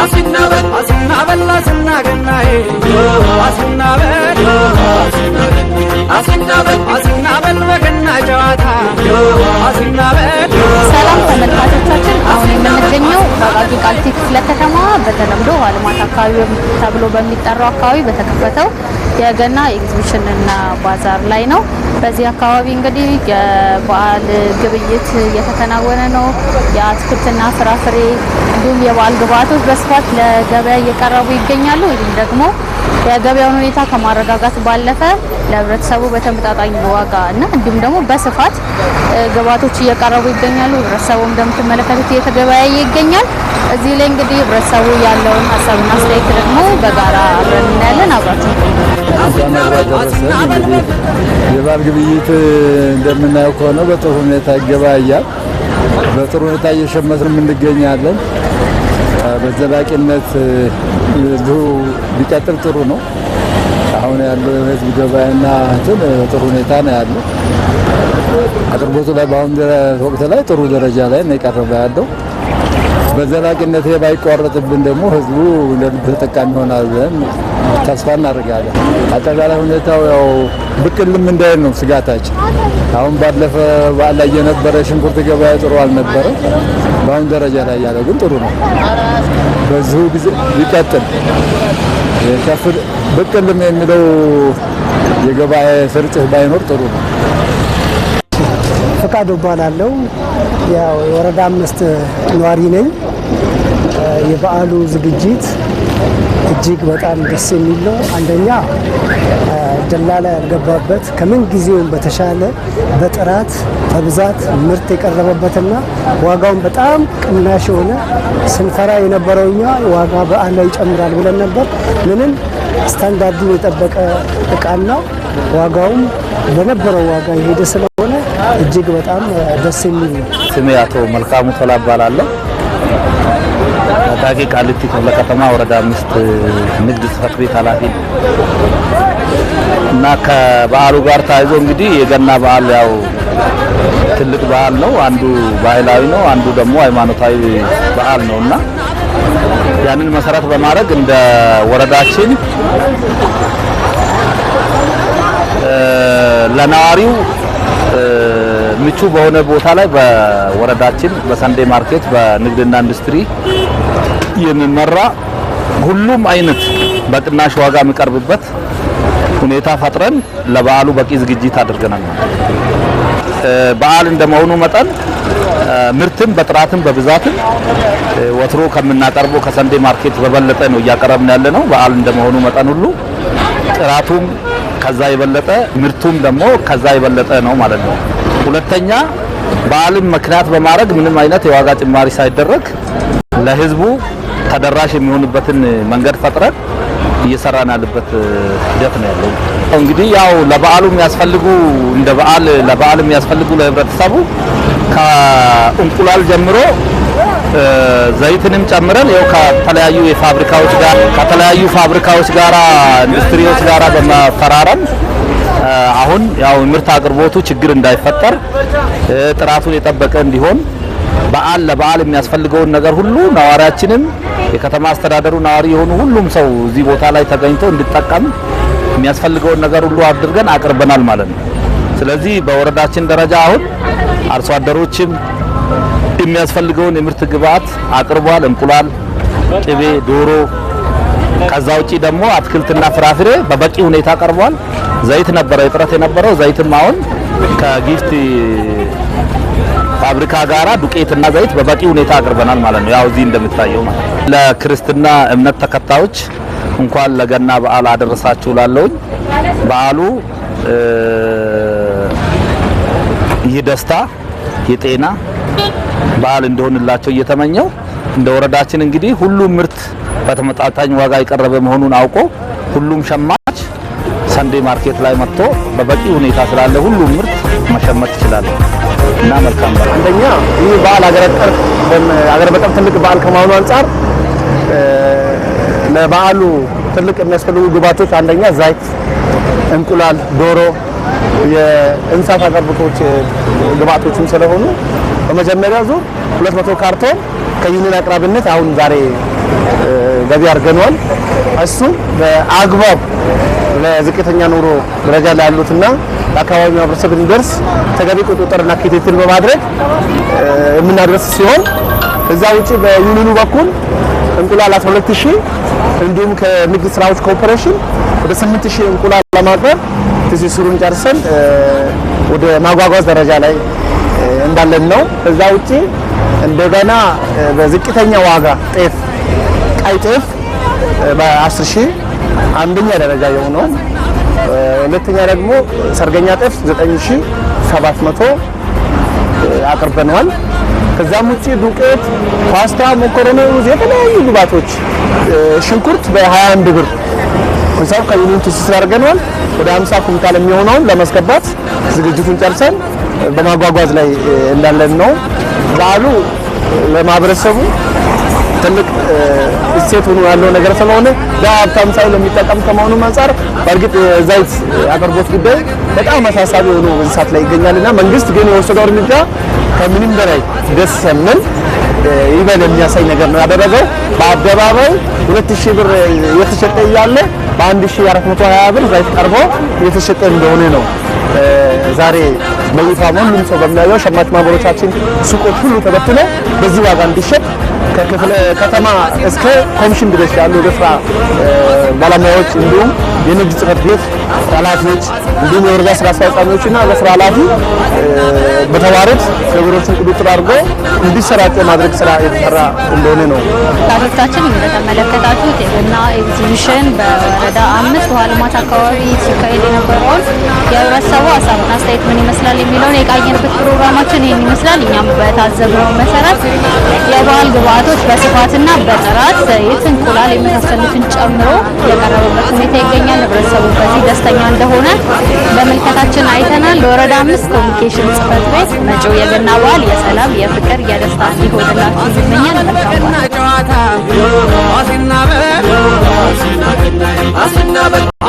አሲናበል አሲናበል አሲናገናዬ አሲናበል አሲናበል አሲናበል በገና ጨዋታ አሲናበል። ሰላም ተመልካቾቻችን፣ አሁን የምንገኘው በአቃቂ ቃሊቲ ክፍለ ከተማ በተለምዶ አልማት አካባቢ ተብሎ በሚጠራው አካባቢ በተከፈተው የገና ኤግዚቢሽን እና ባዛር ላይ ነው። በዚህ አካባቢ እንግዲህ የበዓል ግብይት እየተከናወነ ነው። የአትክልትና ፍራፍሬ እንዲሁም የበዓል ግብአቶች በስፋት ለገበያ እየቀረቡ ይገኛሉ። ይህም ደግሞ የገበያውን ሁኔታ ከማረጋጋት ባለፈ ለህብረተሰቡ በተመጣጣኝ ዋጋ እና እንዲሁም ደግሞ በስፋት ግብአቶች እየቀረቡ ይገኛሉ። ህብረተሰቡ እንደምትመለከቱት እየተገበያየ ይገኛል። እዚህ ላይ እንግዲህ ህብረተሰቡ ያለውን ሀሳብና አስተያየት ደግሞ በጋራ አብረን እናያለን። አብራችሁ የበዓል ግብይት እንደምናየው ከሆነ በጥሩ ሁኔታ ይገበያያል። በጥሩ ሁኔታ እየሸመትን እንገኛለን። በዘላቂነት ቢቀጥል ጥሩ ነው። አሁን ያለው የህዝብ ገበያና ጥሩ ሁኔታ ነው ያለው። አቅርቦቱ ላይ በአሁን ወቅት ላይ ጥሩ ደረጃ ላይ ነው የቀረበ ያለው። በዘላቂነት ባይቋረጥብን ደግሞ ህዝቡ ለልብ ተጠቃሚ ይሆናል ብለን ተስፋ እናደርጋለን። አጠቃላይ ሁኔታው ያው ብቅልም እንዳይል ነው ስጋታችን። አሁን ባለፈ በዓል ላይ የነበረ ሽንኩርት ገበያ ጥሩ አልነበረ። በአሁን ደረጃ ላይ ያለው ግን ጥሩ ነው። በዚሁ ጊዜ ቢቀጥል ከፍ ብቅልም የሚለው የገበያ ስርጭት ባይኖር ጥሩ ነው። ፈቃዱ እባላለሁ። ያው የወረዳ 5 ነዋሪ ነኝ። የበዓሉ ዝግጅት እጅግ በጣም ደስ የሚል ነው። አንደኛ ደላላ ያልገባበት ከምን ጊዜውም በተሻለ በጥራት በብዛት ምርት የቀረበበትና ዋጋውን በጣም ቅናሽ የሆነ ስንፈራ የነበረውኛ ዋጋ በዓል ላይ ይጨምራል ብለን ነበር። ምንም ስታንዳርዱን የጠበቀ እቃና ዋጋውም በነበረው ዋጋ የሄደ ስለሆነ እጅግ በጣም ደስ የሚል ነው። ስሜ አቶ መልካሙ ቶላ እባላለሁ። አቃቂ ቃሊቲ ክፍለ ከተማ ወረዳ 5 ንግድ ጽሕፈት ቤት ኃላፊ እና ከበዓሉ ጋር ተያይዞ እንግዲህ የገና በዓል ያው ትልቅ በዓል ነው። አንዱ ባህላዊ ነው፣ አንዱ ደግሞ ሃይማኖታዊ በዓል ነውና ያንን መሰረት በማድረግ እንደ ወረዳችን ለነዋሪው ምቹ በሆነ ቦታ ላይ በወረዳችን በሰንዴ ማርኬት በንግድና ኢንዱስትሪ የሚመራ ሁሉም አይነት በቅናሽ ዋጋ የሚቀርብበት ሁኔታ ፈጥረን ለበዓሉ በቂ ዝግጅት አድርገናል። በዓል እንደመሆኑ መጠን ምርትም በጥራትም በብዛትም ወትሮ ከምናቀርበው ከሰንዴ ማርኬት በበለጠ ነው እያቀረብን ያለ ነው። በዓል እንደመሆኑ መጠን ሁሉ ጥራቱም ከዛ የበለጠ ምርቱም ደግሞ ከዛ የበለጠ ነው ማለት ነው። ሁለተኛ በዓልን ምክንያት በማድረግ ምንም አይነት የዋጋ ጭማሪ ሳይደረግ ለህዝቡ ተደራሽ የሚሆንበትን መንገድ ፈጥረን እየሰራን ያለበት ሂደት ነው ያለው። እንግዲህ ያው ለበዓሉ የሚያስፈልጉ እንደ በዓል ለበዓል የሚያስፈልጉ ለህብረተሰቡ ከእንቁላል ጀምሮ ዘይትንም ጨምረን ያው ከተለያዩ ፋብሪካዎች ጋራ ኢንዱስትሪዎች ጋራ በመፈራረም አሁን ያው ምርት አቅርቦቱ ችግር እንዳይፈጠር ጥራቱን የጠበቀ እንዲሆን ለበዓል የሚያስፈልገውን ነገር ሁሉ ነዋሪያችንም የከተማ አስተዳደሩ ነዋሪ የሆኑ ሁሉም ሰው እዚህ ቦታ ላይ ተገኝቶ እንዲጠቀም የሚያስፈልገውን ነገር ሁሉ አድርገን አቅርበናል ማለት ነው። ስለዚህ በወረዳችን ደረጃ አሁን አርሶ አደሮችም የሚያስፈልገውን የምርት ግብዓት አቅርቧል። እንቁላል፣ ቅቤ፣ ዶሮ ከዛ ውጪ ደግሞ አትክልትና ፍራፍሬ በበቂ ሁኔታ ቀርቧል። ዘይት ነበረ እጥረት የነበረው፣ ዘይትም አሁን ከጊፍት ፋብሪካ ጋራ ዱቄትና ዘይት በበቂ ሁኔታ አቅርበናል ማለት ነው። ያው እዚህ እንደምታየው ማለት ነው። ለክርስትና እምነት ተከታዮች እንኳን ለገና በዓል አደረሳችሁ ላለውኝ በዓሉ ይህ ደስታ የጤና በዓል እንደሆንላቸው እየተመኘው እንደ ወረዳችን እንግዲህ ሁሉም ምርት በተመጣጣኝ ዋጋ የቀረበ መሆኑን አውቆ ሁሉም ሸማች ሰንዴ ማርኬት ላይ መጥቶ በበቂ ሁኔታ ስላለ ሁሉም ምርት መሸመት ይችላል እና መልካም ነው። አንደኛ ይህ በዓል አገር በቀል ትልቅ በዓል ከመሆኑ አንፃር ለበዓሉ ትልቅ የሚያስፈልጉ ግብዓቶች አንደኛ ዘይት፣ እንቁላል፣ ዶሮ የእንስሳት አቅርቦቶች ግብዓቶችም ስለሆኑ በመጀመሪያ ዙር 200 ካርቶን ከዩኒየን አቅራቢነት አሁን ዛሬ ገቢ አድርገናል። እሱ በአግባብ ለዝቅተኛ ኑሮ ደረጃ ላይ ያሉትና ለአካባቢው ማህበረሰብ እንዲደርስ ተገቢ ቁጥጥርና ክትትል በማድረግ የምናደርስ ሲሆን እዛ ውጪ በዩኒኑ በኩል እንቁላል 12000 እንዲሁም ከንግድ ስራዎች ኮርፖሬሽን ወደ 8000 እንቁላል ለማቅረብ ትስስሩን ጨርሰን ወደ ማጓጓዝ ደረጃ ላይ እንዳለን ነው። እዛ ውጪ እንደገና በዝቅተኛ ዋጋ ጤፍ ቀይ ጤፍ በ10000 አንደኛ ደረጃ የሆነው፣ ሁለተኛ ደግሞ ሰርገኛ ጤፍ 9700 አቅርበናል። ከዛም ውጪ ዱቄት፣ ፓስታ፣ መኮረኒ፣ ሩዝ፣ የተለያዩ ግብአቶች ሽንኩርት በ21 ብር ሂሳብ ከዩኒየን ትስስር አድርገናል። ወደ 50 ኩንታል የሚሆነውን ለማስገባት ዝግጅቱን ጨርሰን በማጓጓዝ ላይ እንዳለን ነው። በዓሉ ለማህበረሰቡ ትልቅ እሴት ሆኖ ያለው ነገር ስለሆነ በሀብታም ሳይሆን የሚጠቀም ከመሆኑ አንፃር በእርግጥ ዘይት አቅርቦት ጉዳይ በጣም አሳሳቢ ሆኖ በዚህ ሰዓት ላይ ይገኛልና መንግስት ግን የወሰደው እርምጃ ከምንም በላይ ደስ የሚል ይበል የሚያሳይ ነገር ነው ያደረገው። በአደባባይ 2000 ብር እየተሸጠ እያለ በ1420 ብር ዘይት ቀርቦ እየተሸጠ እንደሆነ ነው ዛሬ በይፋ ሁሉም ሰው በሚያየው ሸማች ማህበሮቻችን ሱቆች ሁሉ ተበትነው በዚህ ዋጋ እንዲሸጥ ከክፍለ ከተማ እስከ ኮሚሽን ድረስ ያሉ የስራ ባለሙያዎች እንዲሁም የንግድ ጽሕፈት ቤት ኃላፊዎች እንዲሁም የወረዳ ስራ አስፈጻሚዎችና ለስራ ኃላፊ በተዋረድ ነገሮችን ቁጥጥር አድርጎ እንዲሰራጩ ማድረግ ስራ የተሰራ እንደሆነ ነው። ታሪካችን እንደተመለከታችሁት የገና ኤግዚቢሽን በወረዳ 5 ውሃ ልማት አካባቢ ሲካሄድ የነበረውን የህብረተሰቡ ሀሳብና አስተያየት ምን ይመስላል የሚለውን የቃኘንበት ፕሮግራማችን ይህን ይመስላል። እኛም በታዘብነው መሰረት የባህል ግብአቶች በስፋትና በጥራት ዘይት፣ እንቁላል የመሳሰሉትን ጨምሮ የቀረበበት ሁኔታ ይገኛል። ህብረተሰቡ በዚህ ደስተኛ እንደሆነ በመልከታችን አይተናል። ለወረዳ 5 ኮሚኒኬሽን ጽሕፈት ቤት መጪው የገና በዓል የሰላም፣ የፍቅር፣ የደስታ እንዲሆንላችሁ ይመኛል። መልካም በዓል።